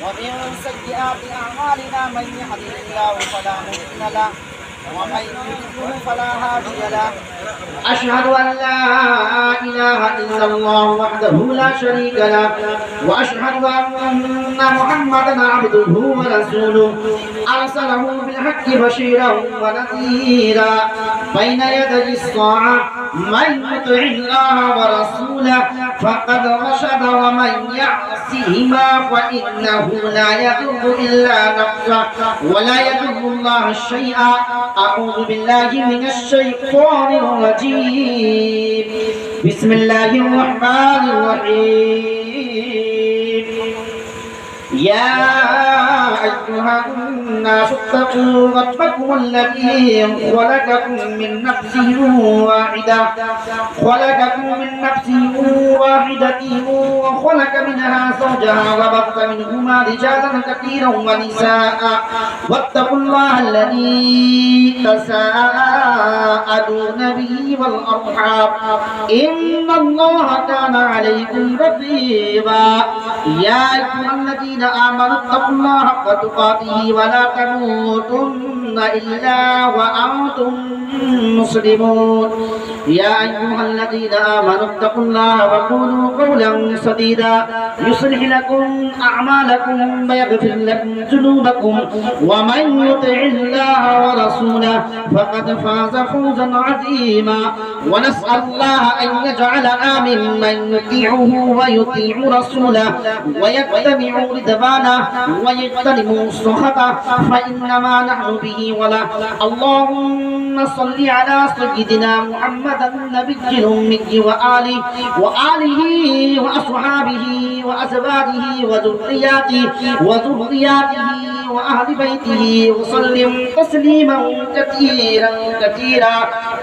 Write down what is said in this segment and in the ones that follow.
ومن سيئات أعمالنا من يهده الله فلا مضل له ومن يضلل فلا هادي له أشهد أن لا إله إلا الله وحده لا شريك له وأشهد أن محمدا عبده ورسوله أرسله بالحق بشيرا ونذيرا بين يدي الساعة من يطع الله ورسوله فقد رشد ومن يعصهما فإنه لا يضر إلا نفسه ولا يضر الله شيئا. أعوذ بالله من الشيطان الرجيم. بسم الله الرحمن الرحيم. يا أيها الناس اتقوا ربكم الذي خلقكم من نفس واحدة وخلق منها زوجها وبث منهما رجالا كثيرا ونساء واتقوا الله الذي تساءلون به والأرحام إن الله كان عليكم رقيبا. يا أيها الذين آمنوا اتقوا الله حق تقاته ولا تموتن إلا وأنتم مسلمون. يا أيها الذين آمنوا اتقوا الله وقولوا قولا سديدا يصلح لكم أعمالكم ويغفر لكم ذنوبكم ومن يطع الله ورسوله فقد فاز فوزا عظيما. ونسأل الله أن يجعلنا ممن يطيعه ويطيع رسوله ويتبع رضوانه ويجتنب سخطه فإنما نحن به وله. اللهم صل على سيدنا محمد النبي الأمي وآله وأصحابه وأزواجه وذرياته وأهل بيته وسلم تسليما كثيرا.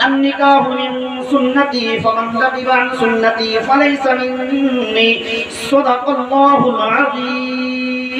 النكاح من سنتي فمن رغب عن سنتي فليس مني. صدق الله العظيم.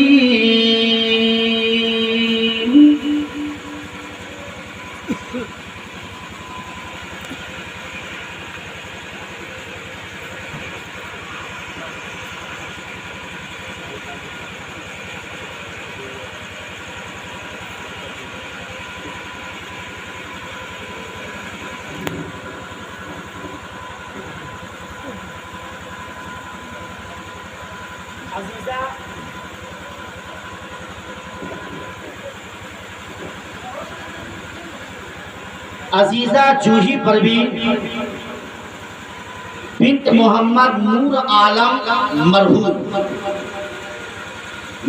عزیزہ جوہی پروین بنت محمد نور عالم مرحوم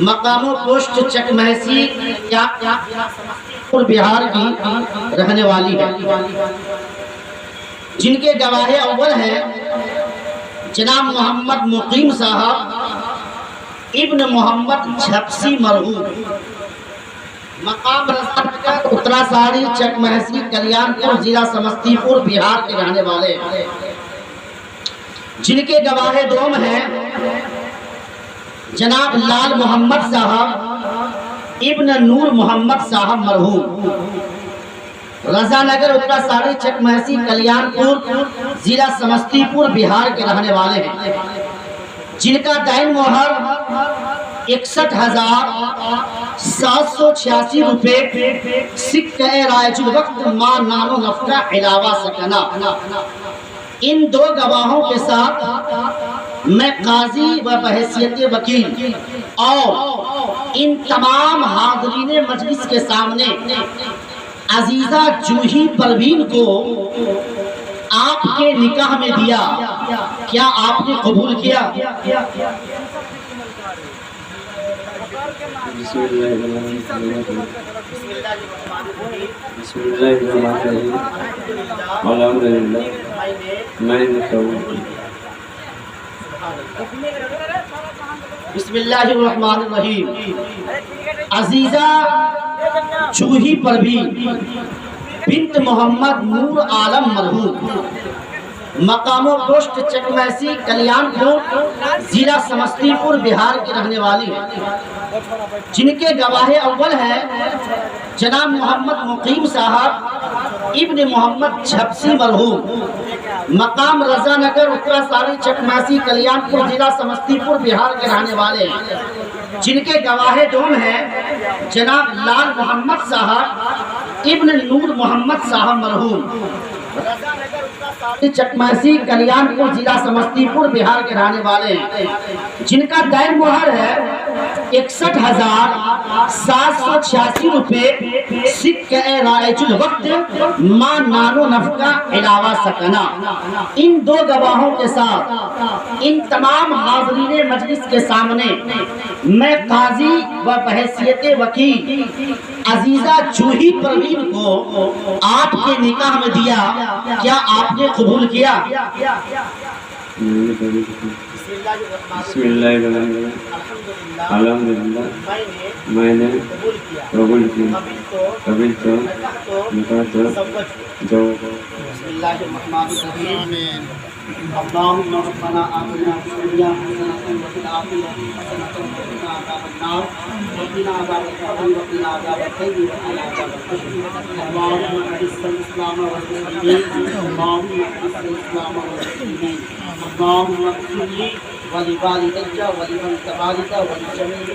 مقام و پوسٹ چک محسی اور بہار کی رہنے والی ہے، جن کے گواہ اول ہیں جناب محمد مقیم صاحب ابن محمد جھپسی مرحوم مقام رضا نگر اترا ساڑی چک محسی کلیان پور ضلع سمستی پور بہار کے رہنے والے، جن کے گواہ دوم ہیں جناب لال محمد صاحب ابن نور محمد صاحب مرحوم رضا نگر اترا ساڑی چک محسی کلیان پور ضلع سمستی پور بہار کے رہنے والے ہیں، جن کا دائن مہر 61,786 روپے سکہ رائج الوقت ماں نانو نفقہ علاوہ سکنہ. ان دو گواہوں کے ساتھ میں قاضی و بحیثیت وکیل اور ان تمام حاضرین مجلس کے سامنے عزیزہ جوہی پروین کو آپ کے نکاح میں دیا، کیا آپ نے قبول کیا؟ بسم اللہ الرحمن الرحیم. الحمدللہ میں بسم اللہ الرحمن الرحیم. عزیزہ جوہی پروین بنت محمد نور عالم مرحوم مقام و پوسٹ چک محسی کلیان پور ضلع سمستی پور بہار کی رہنے والی، جن کے گواہ اول ہیں جناب محمد مقیم صاحب ابن محمد جھپسی مرحوم مقام رضا نگر اترا ساڑی چک محسی کلیان پور ضلع سمستی پور بہار کے رہنے والے ہیں، جن کے گواہ دوم ہیں جناب لال محمد صاحب ابن نور محمد صاحب مرحوم، چکمسی کلیان پور ضلع سمستی پور بہار کے رہنے والے ہیں، جن کا دائم مہر ہے 61,786 روپے سکہ رائج الوقت ماں نانو نفقہ علاوہ سکنہ۔ ان دو گواہوں کے ساتھ ان تمام حاضرین مجلس کے سامنے میں قاضی و بحیثیت وکیل عزیزہ جوہی پروین کو آپ کے نکاح میں دیا، کیا آپ نے قبول کیا؟ بسم اللہ الرحمن الرحیم، الحمدللہ میں نے قبول کیا، قبول تو نکاح تو جو بسم اللہ الرحمن الرحیم۔ اللهم ربنا آتنا في الدنيا حسنة وفي الآخرة حسنة وقنا عذاب النار وقنا عذاب القبر وقنا عذاب الخير وقنا عذاب الحشر اللهم اعز الإسلام والمسلمين اللهم اعز الإسلام والمسلمين اللهم اغفر لي ولوالدي ولمن تبعك ولجميع